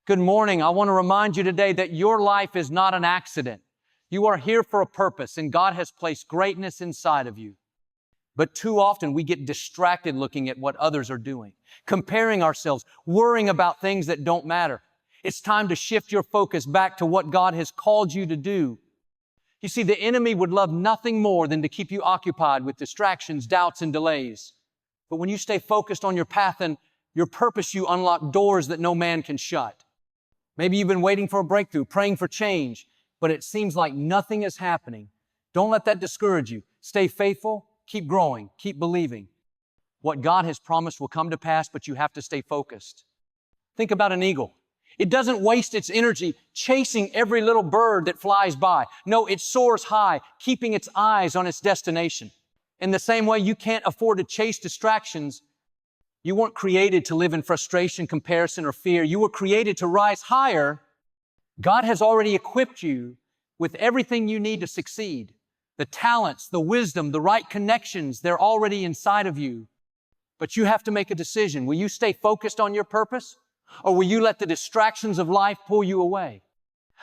Good morning. I want to remind you today that your life is not an accident. You are here for a purpose, and God has placed greatness inside of you. But too often we get distracted looking at what others are doing, comparing ourselves, worrying about things that don't matter. It's time to shift your focus back to what God has called you to do. You see, the enemy would love nothing more than to keep you occupied with distractions, doubts, and delays. But when you stay focused on your path and your purpose, you unlock doors that no man can shut. Maybe you've been waiting for a breakthrough, praying for change, but it seems like nothing is happening. Don't let that discourage you. Stay faithful, keep growing, keep believing. What God has promised will come to pass, but you have to stay focused. Think about an eagle. It doesn't waste its energy chasing every little bird that flies by. No, it soars high, keeping its eyes on its destination. In the same way, you can't afford to chase distractions. You weren't created to live in frustration, comparison, or fear. You were created to rise higher. God has already equipped you with everything you need to succeed. The talents, the wisdom, the right connections, they're already inside of you. But you have to make a decision. Will you stay focused on your purpose, or will you let the distractions of life pull you away?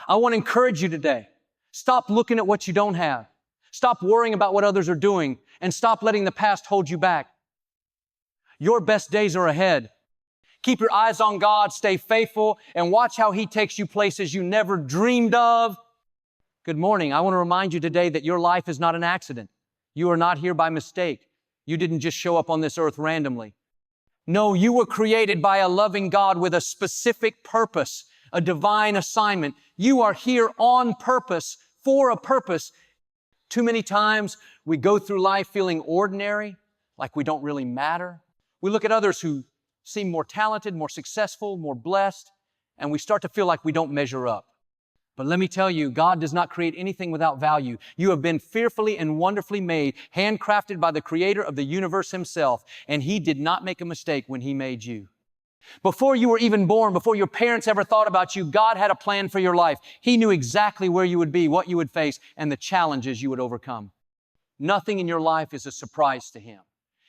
I want to encourage you today. Stop looking at what you don't have. Stop worrying about what others are doing, and stop letting the past hold you back. Your best days are ahead. Keep your eyes on God, stay faithful, and watch how He takes you places you never dreamed of. Good morning. I want to remind you today that your life is not an accident. You are not here by mistake. You didn't just show up on this earth randomly. No, you were created by a loving God with a specific purpose, a divine assignment. You are here on purpose, for a purpose. Too many times we go through life feeling ordinary, like we don't really matter. We look at others who seem more talented, more successful, more blessed, and we start to feel like we don't measure up. But let me tell you, God does not create anything without value. You have been fearfully and wonderfully made, handcrafted by the Creator of the universe Himself, and He did not make a mistake when He made you. Before you were even born, before your parents ever thought about you, God had a plan for your life. He knew exactly where you would be, what you would face, and the challenges you would overcome. Nothing in your life is a surprise to Him.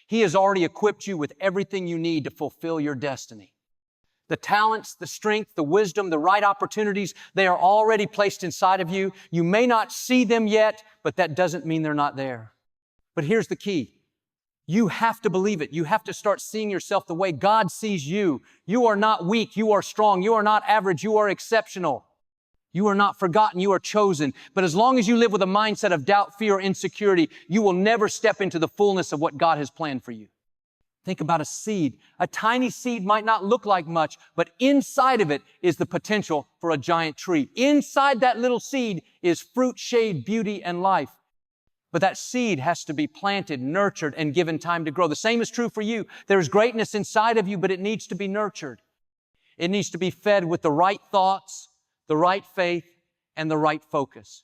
He has already equipped you with everything you need to fulfill your destiny. The talents, the strength, the wisdom, the right opportunities, they are already placed inside of you. You may not see them yet, but that doesn't mean they're not there. But here's the key. You have to believe it. You have to start seeing yourself the way God sees you. You are not weak. You are strong. You are not average. You are exceptional. You are not forgotten. You are chosen. But as long as you live with a mindset of doubt, fear, or insecurity, you will never step into the fullness of what God has planned for you. Think about a seed. A tiny seed might not look like much, but inside of it is the potential for a giant tree. Inside that little seed is fruit, shade, beauty, and life. But that seed has to be planted, nurtured, and given time to grow. The same is true for you. There's greatness inside of you, but it needs to be nurtured. It needs to be fed with the right thoughts, the right faith, and the right focus.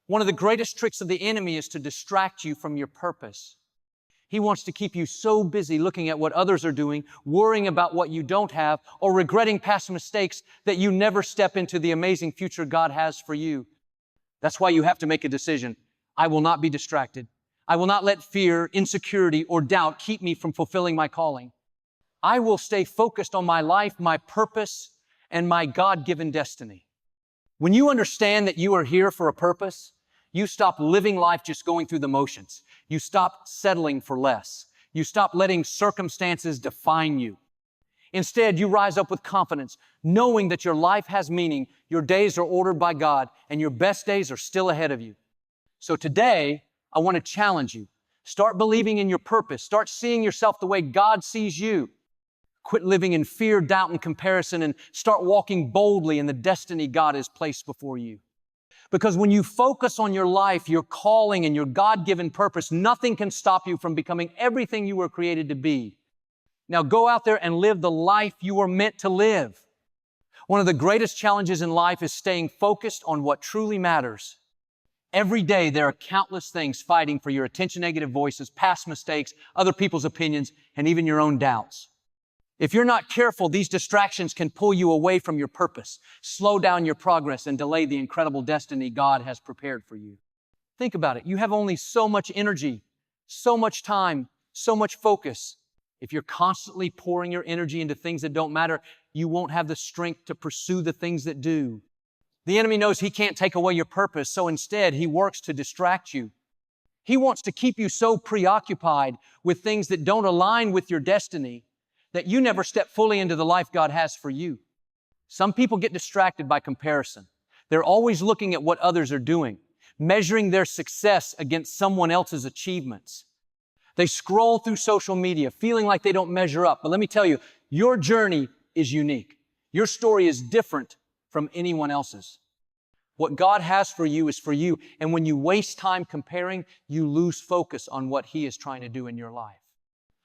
One of the greatest tricks of the enemy is to distract you from your purpose. He wants to keep you so busy looking at what others are doing, worrying about what you don't have, or regretting past mistakes that you never step into the amazing future God has for you. That's why you have to make a decision. I will not be distracted. I will not let fear, insecurity, or doubt keep me from fulfilling my calling. I will stay focused on my life, my purpose, and my God-given destiny. When you understand that you are here for a purpose, you stop living life just going through the motions. You stop settling for less. You stop letting circumstances define you. Instead, you rise up with confidence, knowing that your life has meaning, your days are ordered by God, and your best days are still ahead of you. So today, I want to challenge you. Start believing in your purpose. Start seeing yourself the way God sees you. Quit living in fear, doubt, and comparison, and start walking boldly in the destiny God has placed before you. Because when you focus on your life, your calling, and your God-given purpose, nothing can stop you from becoming everything you were created to be. Now go out there and live the life you were meant to live. One of the greatest challenges in life is staying focused on what truly matters. Every day there are countless things fighting for your attention, negative voices, past mistakes, other people's opinions, and even your own doubts. If you're not careful, these distractions can pull you away from your purpose, slow down your progress, and delay the incredible destiny God has prepared for you. Think about it. You have only so much energy, so much time, so much focus. If you're constantly pouring your energy into things that don't matter, you won't have the strength to pursue the things that do. The enemy knows he can't take away your purpose, so instead he works to distract you. He wants to keep you so preoccupied with things that don't align with your destiny that you never step fully into the life God has for you. Some people get distracted by comparison. They're always looking at what others are doing, measuring their success against someone else's achievements. They scroll through social media, feeling like they don't measure up. But let me tell you, your journey is unique. Your story is different from anyone else's. What God has for you is for you. And when you waste time comparing, you lose focus on what He is trying to do in your life.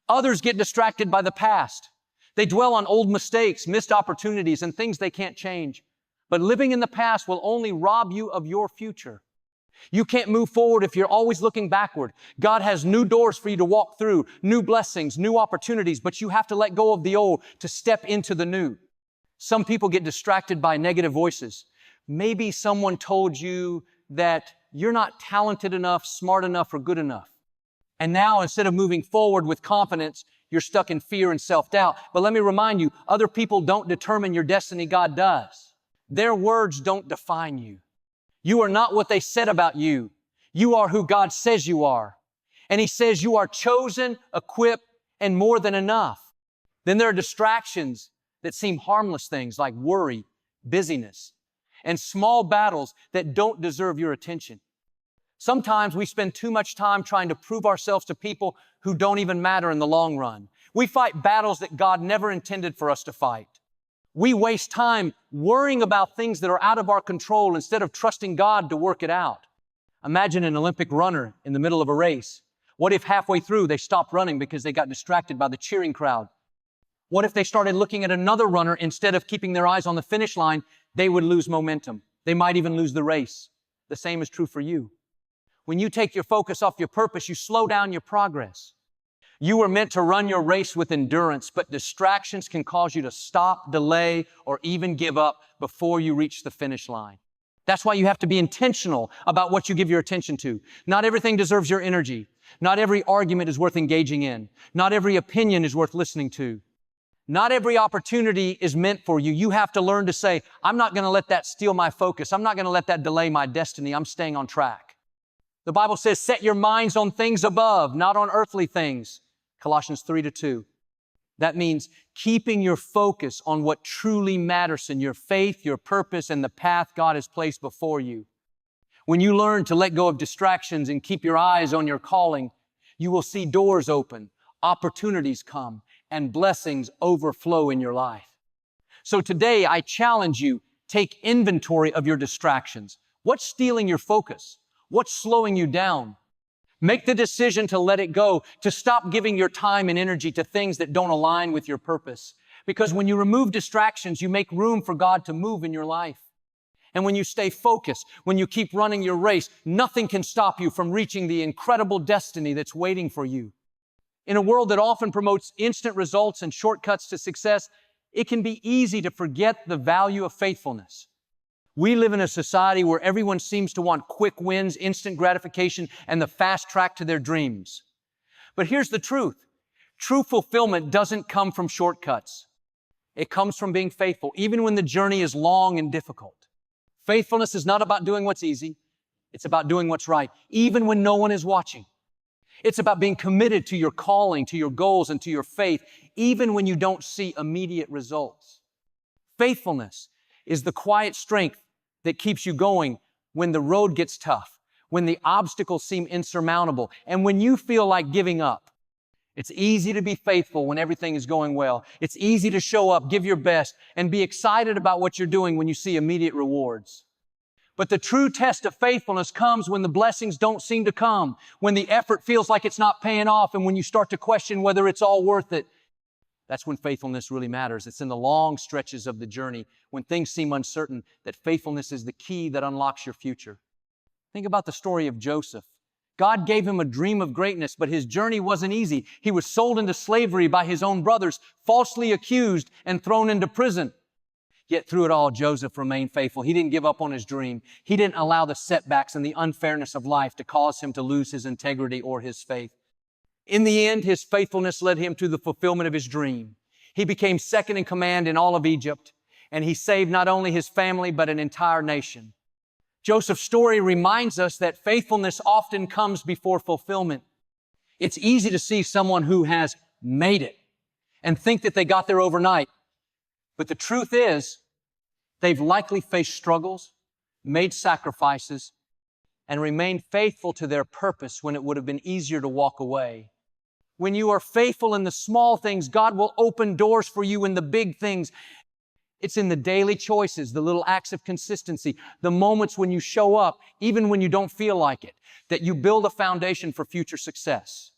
Others get distracted by the past. They dwell on old mistakes, missed opportunities, and things they can't change. But living in the past will only rob you of your future. You can't move forward if you're always looking backward. God has new doors for you to walk through, new blessings, new opportunities, but you have to let go of the old to step into the new. Some people get distracted by negative voices. Maybe someone told you that you're not talented enough, smart enough, or good enough. And now, instead of moving forward with confidence, you're stuck in fear and self-doubt. But let me remind you, other people don't determine your destiny, God does. Their words don't define you. You are not what they said about you. You are who God says you are. And He says you are chosen, equipped, and more than enough. Then there are distractions that seem harmless things like worry, busyness, and small battles that don't deserve your attention. Sometimes we spend too much time trying to prove ourselves to people who don't even matter in the long run. We fight battles that God never intended for us to fight. We waste time worrying about things that are out of our control instead of trusting God to work it out. Imagine an Olympic runner in the middle of a race. What if halfway through they stopped running because they got distracted by the cheering crowd? What if they started looking at another runner instead of keeping their eyes on the finish line? They would lose momentum. They might even lose the race. The same is true for you. When you take your focus off your purpose, you slow down your progress. You were meant to run your race with endurance, but distractions can cause you to stop, delay, or even give up before you reach the finish line. That's why you have to be intentional about what you give your attention to. Not everything deserves your energy. Not every argument is worth engaging in. Not every opinion is worth listening to. Not every opportunity is meant for you. You have to learn to say, I'm not going to let that steal my focus. I'm not going to let that delay my destiny. I'm staying on track. The Bible says, set your minds on things above, not on earthly things. Colossians 3:2. That means keeping your focus on what truly matters in your faith, your purpose, and the path God has placed before you. When you learn to let go of distractions and keep your eyes on your calling, you will see doors open, opportunities come, and blessings overflow in your life. So today, I challenge you, take inventory of your distractions. What's stealing your focus? What's slowing you down? Make the decision to let it go, to stop giving your time and energy to things that don't align with your purpose. Because when you remove distractions, you make room for God to move in your life. And when you stay focused, when you keep running your race, nothing can stop you from reaching the incredible destiny that's waiting for you. In a world that often promotes instant results and shortcuts to success, it can be easy to forget the value of faithfulness. We live in a society where everyone seems to want quick wins, instant gratification, and the fast track to their dreams. But here's the truth. True fulfillment doesn't come from shortcuts. It comes from being faithful, even when the journey is long and difficult. Faithfulness is not about doing what's easy. It's about doing what's right, even when no one is watching. It's about being committed to your calling, to your goals, and to your faith, even when you don't see immediate results. Faithfulness is the quiet strength that keeps you going when the road gets tough, when the obstacles seem insurmountable, and when you feel like giving up. It's easy to be faithful when everything is going well. It's easy to show up, give your best, and be excited about what you're doing when you see immediate rewards. But the true test of faithfulness comes when the blessings don't seem to come, when the effort feels like it's not paying off, and when you start to question whether it's all worth it. That's when faithfulness really matters. It's in the long stretches of the journey, when things seem uncertain, that faithfulness is the key that unlocks your future. Think about the story of Joseph. God gave him a dream of greatness, but his journey wasn't easy. He was sold into slavery by his own brothers, falsely accused and thrown into prison. Yet through it all, Joseph remained faithful. He didn't give up on his dream. He didn't allow the setbacks and the unfairness of life to cause him to lose his integrity or his faith. In the end, his faithfulness led him to the fulfillment of his dream. He became second in command in all of Egypt, and he saved not only his family, but an entire nation. Joseph's story reminds us that faithfulness often comes before fulfillment. It's easy to see someone who has made it and think that they got there overnight. But the truth is, they've likely faced struggles, made sacrifices, and remained faithful to their purpose when it would have been easier to walk away. When you are faithful in the small things, God will open doors for you in the big things. It's in the daily choices, the little acts of consistency, the moments when you show up, even when you don't feel like it, that you build a foundation for future success.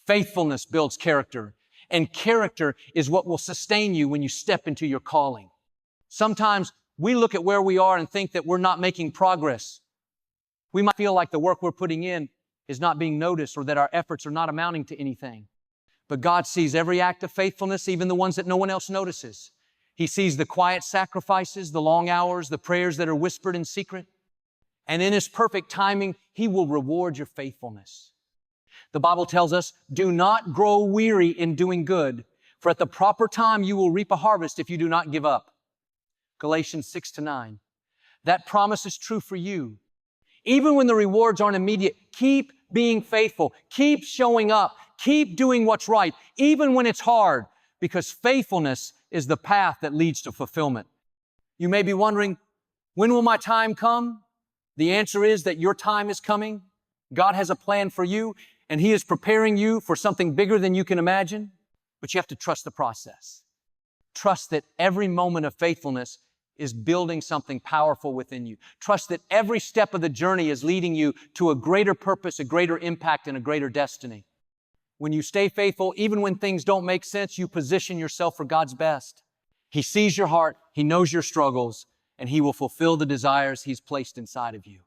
Faithfulness builds character, and character is what will sustain you when you step into your calling. Sometimes we look at where we are and think that we're not making progress. We might feel like the work we're putting in is not being noticed or that our efforts are not amounting to anything. But God sees every act of faithfulness, even the ones that no one else notices. He sees the quiet sacrifices, the long hours, the prayers that are whispered in secret. And in His perfect timing, He will reward your faithfulness. The Bible tells us, do not grow weary in doing good, for at the proper time you will reap a harvest if you do not give up. Galatians 6-9. That promise is true for you. Even when the rewards aren't immediate, keep being faithful. Keep showing up. Keep doing what's right, even when it's hard, because faithfulness is the path that leads to fulfillment. You may be wondering, when will my time come? The answer is that your time is coming. God has a plan for you, and He is preparing you for something bigger than you can imagine, but you have to trust the process. Trust that every moment of faithfulness is building something powerful within you. Trust that every step of the journey is leading you to a greater purpose, a greater impact, and a greater destiny. When you stay faithful, even when things don't make sense, you position yourself for God's best. He sees your heart, He knows your struggles, and He will fulfill the desires He's placed inside of you.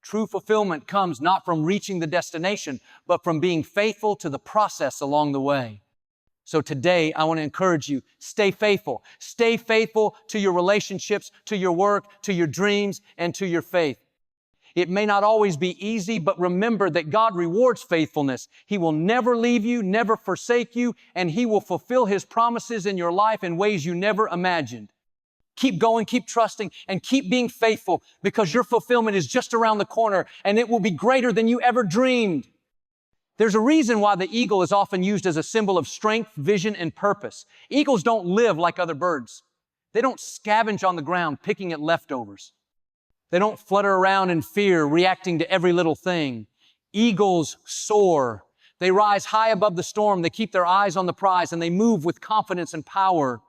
True fulfillment comes not from reaching the destination, but from being faithful to the process along the way. So today, I want to encourage you, stay faithful. Stay faithful to your relationships, to your work, to your dreams, and to your faith. It may not always be easy, but remember that God rewards faithfulness. He will never leave you, never forsake you, and He will fulfill His promises in your life in ways you never imagined. Keep going, keep trusting, and keep being faithful, because your fulfillment is just around the corner, and it will be greater than you ever dreamed. There's a reason why the eagle is often used as a symbol of strength, vision, and purpose. Eagles don't live like other birds. They don't scavenge on the ground, picking at leftovers. They don't flutter around in fear, reacting to every little thing. Eagles soar. They rise high above the storm. They keep their eyes on the prize, and they move with confidence and power.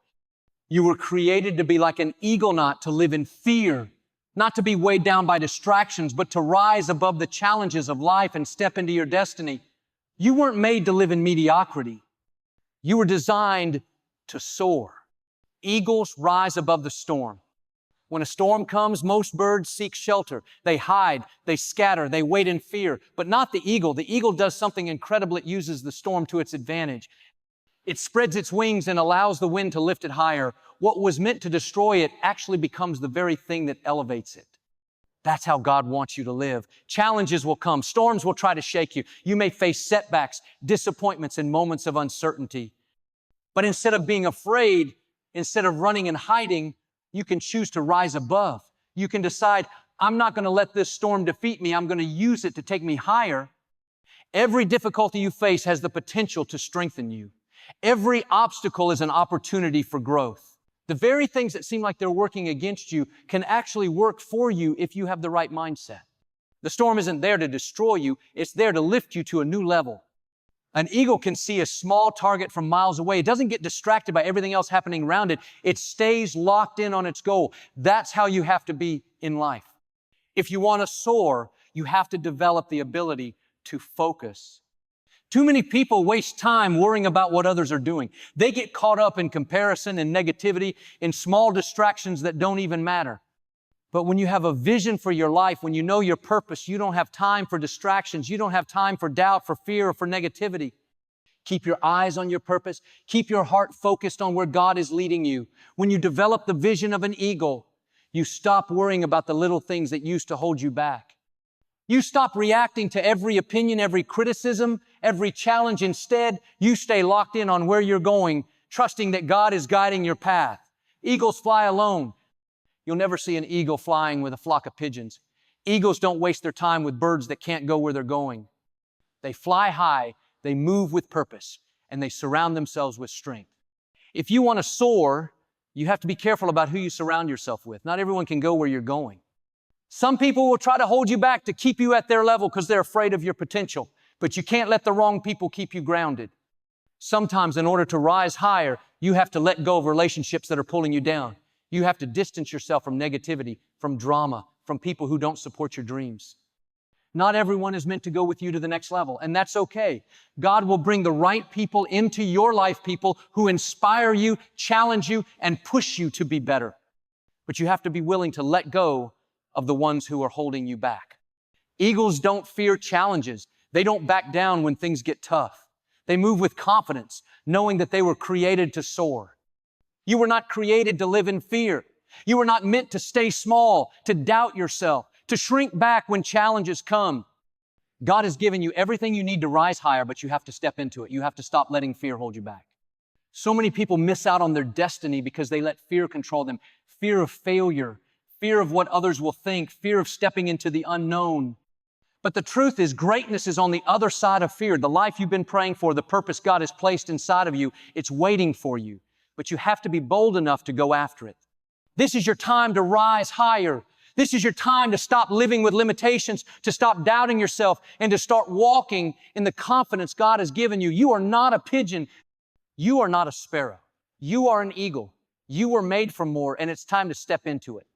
You were created to be like an eagle, not to live in fear, not to be weighed down by distractions, but to rise above the challenges of life and step into your destiny. You weren't made to live in mediocrity. You were designed to soar. Eagles rise above the storm. When a storm comes, most birds seek shelter. They hide, they scatter, they wait in fear, but not the eagle. The eagle does something incredible. It uses the storm to its advantage. It spreads its wings and allows the wind to lift it higher. What was meant to destroy it actually becomes the very thing that elevates it. That's how God wants you to live. Challenges will come. Storms will try to shake you. You may face setbacks, disappointments, and moments of uncertainty. But instead of being afraid, instead of running and hiding, you can choose to rise above. You can decide, I'm not going to let this storm defeat me. I'm going to use it to take me higher. Every difficulty you face has the potential to strengthen you. Every obstacle is an opportunity for growth. The very things that seem like they're working against you can actually work for you if you have the right mindset. The storm isn't there to destroy you. It's there to lift you to a new level. An eagle can see a small target from miles away. It doesn't get distracted by everything else happening around it. It stays locked in on its goal. That's how you have to be in life. If you want to soar, you have to develop the ability to focus. Too many people waste time worrying about what others are doing. They get caught up in comparison and negativity, in small distractions that don't even matter. But when you have a vision for your life, when you know your purpose, you don't have time for distractions. You don't have time for doubt, for fear, or for negativity. Keep your eyes on your purpose. Keep your heart focused on where God is leading you. When you develop the vision of an eagle, you stop worrying about the little things that used to hold you back. You stop reacting to every opinion, every criticism, every challenge. Instead, you stay locked in on where you're going, trusting that God is guiding your path. Eagles fly alone. You'll never see an eagle flying with a flock of pigeons. Eagles don't waste their time with birds that can't go where they're going. They fly high, they move with purpose, and they surround themselves with strength. If you want to soar, you have to be careful about who you surround yourself with. Not everyone can go where you're going. Some people will try to hold you back to keep you at their level because they're afraid of your potential, but you can't let the wrong people keep you grounded. Sometimes in order to rise higher, you have to let go of relationships that are pulling you down. You have to distance yourself from negativity, from drama, from people who don't support your dreams. Not everyone is meant to go with you to the next level, and that's okay. God will bring the right people into your life, people who inspire you, challenge you, and push you to be better. But you have to be willing to let go of the ones who are holding you back. Eagles don't fear challenges. They don't back down when things get tough. They move with confidence, knowing that they were created to soar. You were not created to live in fear. You were not meant to stay small, to doubt yourself, to shrink back when challenges come. God has given you everything you need to rise higher, but you have to step into it. You have to stop letting fear hold you back. So many people miss out on their destiny because they let fear control them. Fear of failure, fear of what others will think, fear of stepping into the unknown. But the truth is, greatness is on the other side of fear. The life you've been praying for, the purpose God has placed inside of you, it's waiting for you. But you have to be bold enough to go after it. This is your time to rise higher. This is your time to stop living with limitations, to stop doubting yourself, and to start walking in the confidence God has given you. You are not a pigeon. You are not a sparrow. You are an eagle. You were made for more, and it's time to step into it.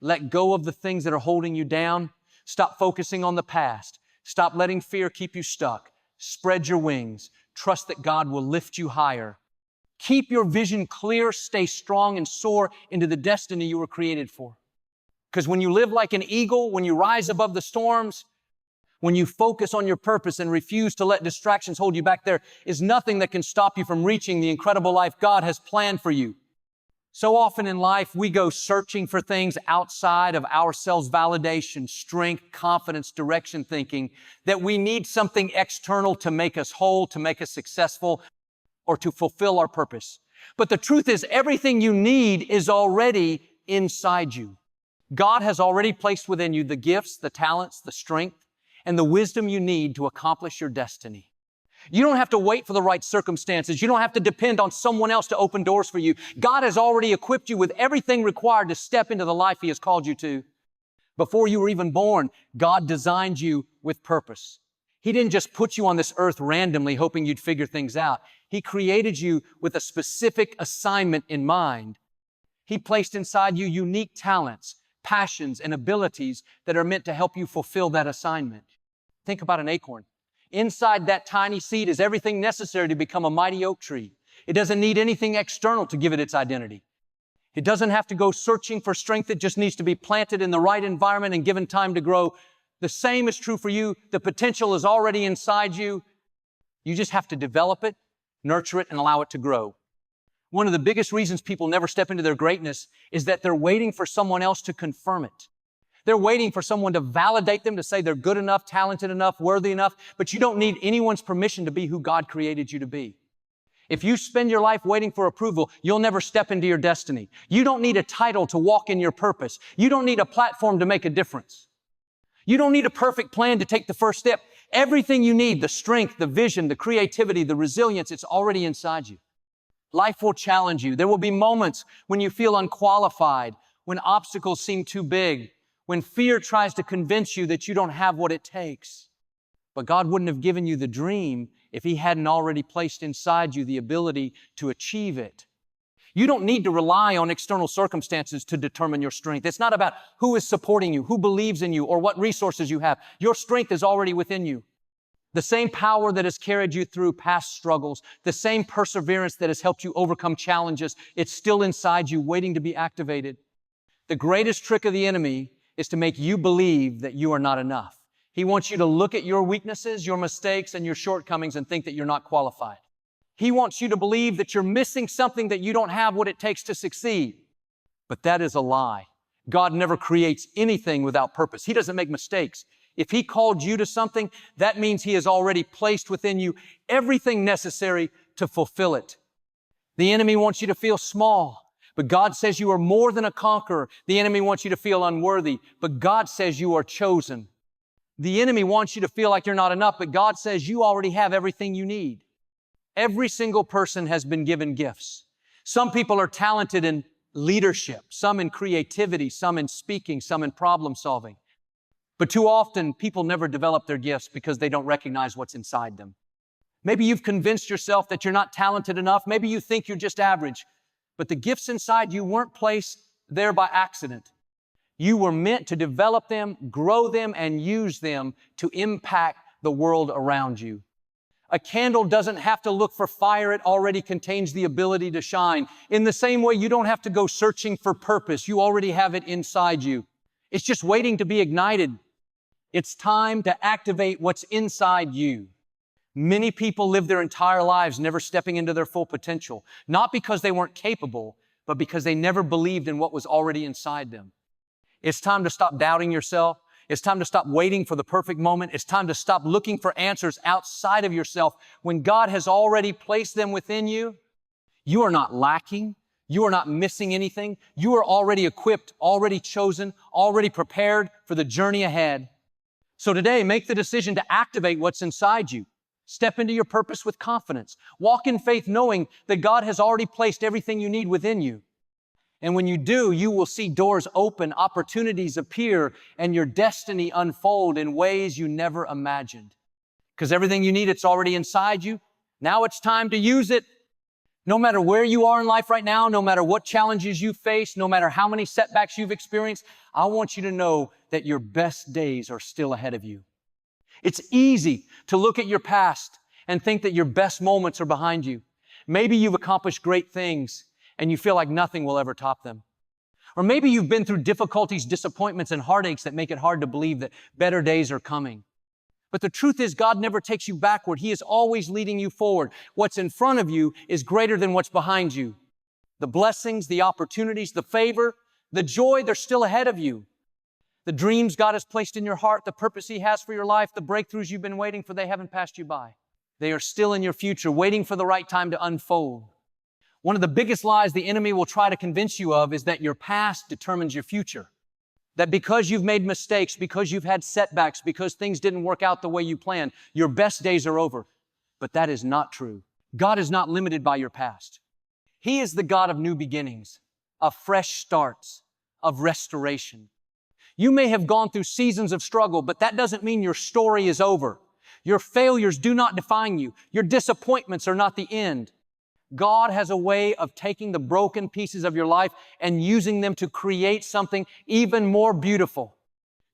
Let go of the things that are holding you down. Stop focusing on the past. Stop letting fear keep you stuck. Spread your wings. Trust that God will lift you higher. Keep your vision clear, stay strong, and soar into the destiny you were created for. Because when you live like an eagle, when you rise above the storms, when you focus on your purpose and refuse to let distractions hold you back, there is nothing that can stop you from reaching the incredible life God has planned for you. So often in life, we go searching for things outside of ourselves, validation, strength, confidence, direction, thinking that we need something external to make us whole, to make us successful, or to fulfill our purpose. But the truth is, everything you need is already inside you. God has already placed within you the gifts, the talents, the strength, and the wisdom you need to accomplish your destiny. You don't have to wait for the right circumstances. You don't have to depend on someone else to open doors for you. God has already equipped you with everything required to step into the life He has called you to. Before you were even born, God designed you with purpose. He didn't just put you on this earth randomly, hoping you'd figure things out. He created you with a specific assignment in mind. He placed inside you unique talents, passions, and abilities that are meant to help you fulfill that assignment. Think about an acorn. Inside that tiny seed is everything necessary to become a mighty oak tree. It doesn't need anything external to give it its identity. It doesn't have to go searching for strength. It just needs to be planted in the right environment and given time to grow. The same is true for you. The potential is already inside you. You just have to develop it, nurture it, and allow it to grow. One of the biggest reasons people never step into their greatness is that they're waiting for someone else to confirm it. They're waiting for someone to validate them, to say they're good enough, talented enough, worthy enough, but you don't need anyone's permission to be who God created you to be. If you spend your life waiting for approval, you'll never step into your destiny. You don't need a title to walk in your purpose. You don't need a platform to make a difference. You don't need a perfect plan to take the first step. Everything you need, the strength, the vision, the creativity, the resilience, it's already inside you. Life will challenge you. There will be moments when you feel unqualified, when obstacles seem too big, when fear tries to convince you that you don't have what it takes. But God wouldn't have given you the dream if He hadn't already placed inside you the ability to achieve it. You don't need to rely on external circumstances to determine your strength. It's not about who is supporting you, who believes in you, or what resources you have. Your strength is already within you. The same power that has carried you through past struggles, the same perseverance that has helped you overcome challenges, it's still inside you waiting to be activated. The greatest trick of the enemy is to make you believe that you are not enough. He wants you to look at your weaknesses, your mistakes, and your shortcomings and think that you're not qualified. He wants you to believe that you're missing something, that you don't have what it takes to succeed. But that is a lie. God never creates anything without purpose. He doesn't make mistakes. If He called you to something, that means He has already placed within you everything necessary to fulfill it. The enemy wants you to feel small, but God says you are more than a conqueror. The enemy wants you to feel unworthy, but God says you are chosen. The enemy wants you to feel like you're not enough, but God says you already have everything you need. Every single person has been given gifts. Some people are talented in leadership, some in creativity, some in speaking, some in problem solving. But too often, people never develop their gifts because they don't recognize what's inside them. Maybe you've convinced yourself that you're not talented enough. Maybe you think you're just average. But the gifts inside you weren't placed there by accident. You were meant to develop them, grow them, and use them to impact the world around you. A candle doesn't have to look for fire. It already contains the ability to shine. In the same way, you don't have to go searching for purpose. You already have it inside you. It's just waiting to be ignited. It's time to activate what's inside you. Many people live their entire lives never stepping into their full potential, not because they weren't capable, but because they never believed in what was already inside them. It's time to stop doubting yourself. It's time to stop waiting for the perfect moment. It's time to stop looking for answers outside of yourself. When God has already placed them within you, you are not lacking. You are not missing anything. You are already equipped, already chosen, already prepared for the journey ahead. So today, make the decision to activate what's inside you. Step into your purpose with confidence. Walk in faith knowing that God has already placed everything you need within you. And when you do, you will see doors open, opportunities appear, and your destiny unfold in ways you never imagined. Because everything you need, it's already inside you. Now it's time to use it. No matter where you are in life right now, no matter what challenges you face, no matter how many setbacks you've experienced, I want you to know that your best days are still ahead of you. It's easy to look at your past and think that your best moments are behind you. Maybe you've accomplished great things and you feel like nothing will ever top them. Or maybe you've been through difficulties, disappointments, and heartaches that make it hard to believe that better days are coming. But the truth is, God never takes you backward. He is always leading you forward. What's in front of you is greater than what's behind you. The blessings, the opportunities, the favor, the joy, they're still ahead of you. The dreams God has placed in your heart, the purpose He has for your life, the breakthroughs you've been waiting for, they haven't passed you by. They are still in your future, waiting for the right time to unfold. One of the biggest lies the enemy will try to convince you of is that your past determines your future. That because you've made mistakes, because you've had setbacks, because things didn't work out the way you planned, your best days are over. But that is not true. God is not limited by your past. He is the God of new beginnings, of fresh starts, of restoration. You may have gone through seasons of struggle, but that doesn't mean your story is over. Your failures do not define you. Your disappointments are not the end. God has a way of taking the broken pieces of your life and using them to create something even more beautiful.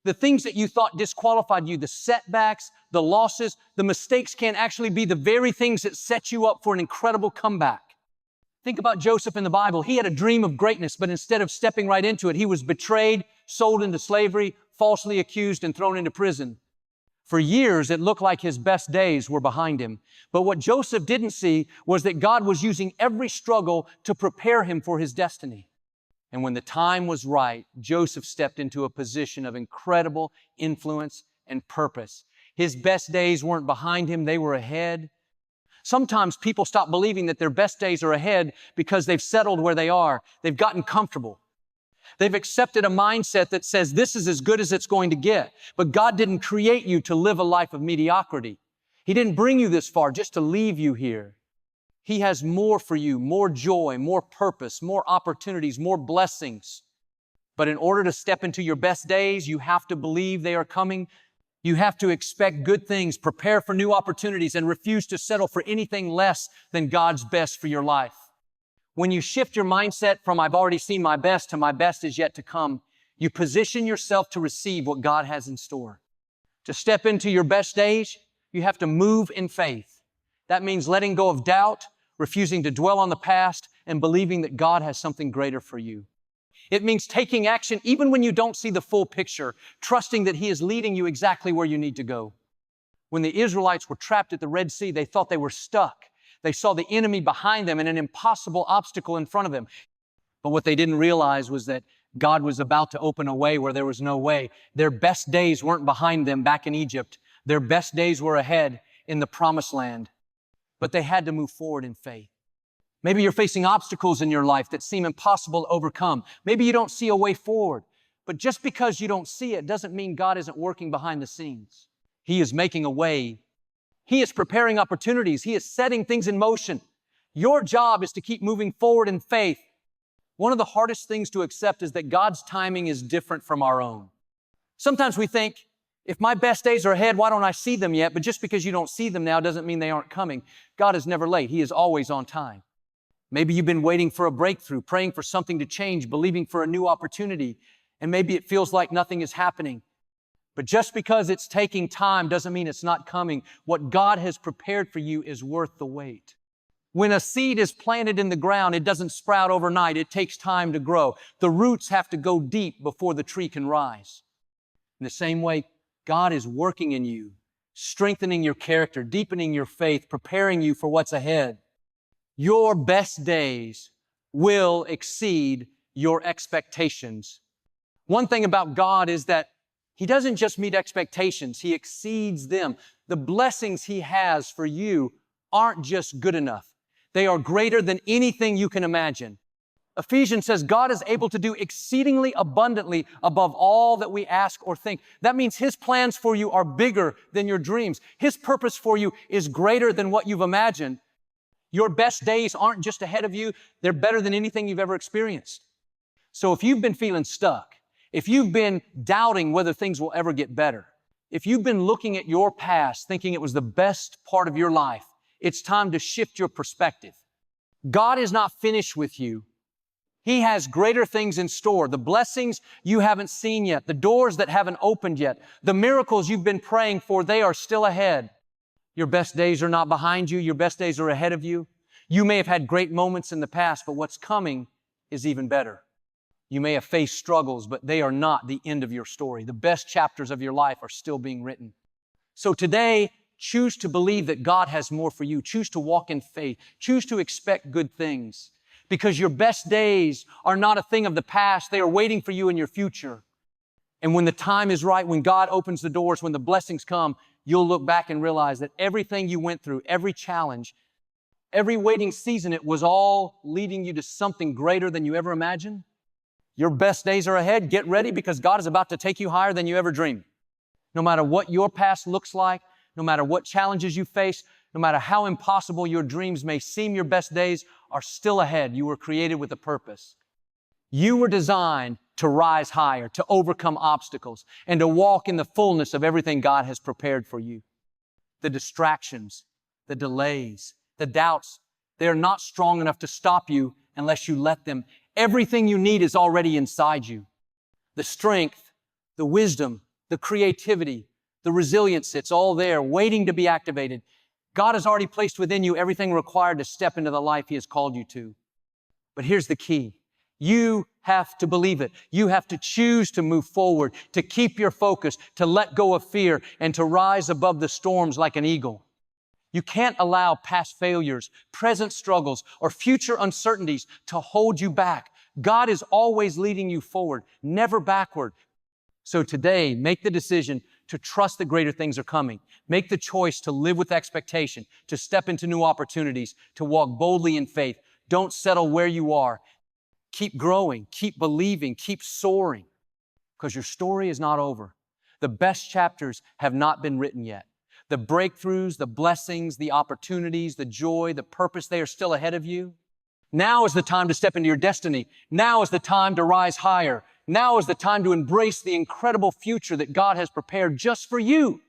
The things that you thought disqualified you, the setbacks, the losses, the mistakes can actually be the very things that set you up for an incredible comeback. Think about Joseph in the Bible. He had a dream of greatness, but instead of stepping right into it, he was betrayed, sold into slavery, falsely accused, and thrown into prison. For years, it looked like his best days were behind him. But what Joseph didn't see was that God was using every struggle to prepare him for his destiny. And when the time was right, Joseph stepped into a position of incredible influence and purpose. His best days weren't behind him, they were ahead. Sometimes people stop believing that their best days are ahead because they've settled where they are. They've gotten comfortable. They've accepted a mindset that says this is as good as it's going to get. But God didn't create you to live a life of mediocrity. He didn't bring you this far just to leave you here. He has more for you, more joy, more purpose, more opportunities, more blessings. But in order to step into your best days, you have to believe they are coming. You have to expect good things, prepare for new opportunities, and refuse to settle for anything less than God's best for your life. When you shift your mindset from I've already seen my best to my best is yet to come, you position yourself to receive what God has in store. To step into your best days, you have to move in faith. That means letting go of doubt, refusing to dwell on the past, and believing that God has something greater for you. It means taking action even when you don't see the full picture, trusting that He is leading you exactly where you need to go. When the Israelites were trapped at the Red Sea, they thought they were stuck. They saw the enemy behind them and an impossible obstacle in front of them. But what they didn't realize was that God was about to open a way where there was no way. Their best days weren't behind them back in Egypt. Their best days were ahead in the Promised Land. But they had to move forward in faith. Maybe you're facing obstacles in your life that seem impossible to overcome. Maybe you don't see a way forward. But just because you don't see it doesn't mean God isn't working behind the scenes. He is making a way. He is preparing opportunities. He is setting things in motion. Your job is to keep moving forward in faith. One of the hardest things to accept is that God's timing is different from our own. Sometimes we think, if my best days are ahead, why don't I see them yet? But just because you don't see them now doesn't mean they aren't coming. God is never late. He is always on time. Maybe you've been waiting for a breakthrough, praying for something to change, believing for a new opportunity, and maybe it feels like nothing is happening. But just because it's taking time doesn't mean it's not coming. What God has prepared for you is worth the wait. When a seed is planted in the ground, it doesn't sprout overnight. It takes time to grow. The roots have to go deep before the tree can rise. In the same way, God is working in you, strengthening your character, deepening your faith, preparing you for what's ahead. Your best days will exceed your expectations. One thing about God is that He doesn't just meet expectations, He exceeds them. The blessings He has for you aren't just good enough. They are greater than anything you can imagine. Ephesians says God is able to do exceedingly abundantly above all that we ask or think. That means His plans for you are bigger than your dreams. His purpose for you is greater than what you've imagined. Your best days aren't just ahead of you. They're better than anything you've ever experienced. So if you've been feeling stuck, if you've been doubting whether things will ever get better, if you've been looking at your past thinking it was the best part of your life, it's time to shift your perspective. God is not finished with you. He has greater things in store. The blessings you haven't seen yet, the doors that haven't opened yet, the miracles you've been praying for, they are still ahead. Your best days are not behind you. Your best days are ahead of you. You may have had great moments in the past, but what's coming is even better. You may have faced struggles, but they are not the end of your story. The best chapters of your life are still being written. So today, choose to believe that God has more for you. Choose to walk in faith. Choose to expect good things. Because your best days are not a thing of the past. They are waiting for you in your future. And when the time is right, when God opens the doors, when the blessings come, you'll look back and realize that everything you went through, every challenge, every waiting season, it was all leading you to something greater than you ever imagined. Your best days are ahead. Get ready because God is about to take you higher than you ever dreamed. No matter what your past looks like, no matter what challenges you face, no matter how impossible your dreams may seem, your best days are still ahead. You were created with a purpose. You were designed to rise higher, to overcome obstacles, and to walk in the fullness of everything God has prepared for you. The distractions, the delays, the doubts, they are not strong enough to stop you unless you let them. Everything you need is already inside you. The strength, the wisdom, the creativity, the resilience, it's all there waiting to be activated. God has already placed within you everything required to step into the life He has called you to. But here's the key. You have to believe it. You have to choose to move forward, to keep your focus, to let go of fear, and to rise above the storms like an eagle. You can't allow past failures, present struggles, or future uncertainties to hold you back. God is always leading you forward, never backward. So today, make the decision to trust that greater things are coming. Make the choice to live with expectation, to step into new opportunities, to walk boldly in faith. Don't settle where you are. Keep growing, keep believing, keep soaring, because your story is not over. The best chapters have not been written yet. The breakthroughs, the blessings, the opportunities, the joy, the purpose, they are still ahead of you. Now is the time to step into your destiny. Now is the time to rise higher. Now is the time to embrace the incredible future that God has prepared just for you.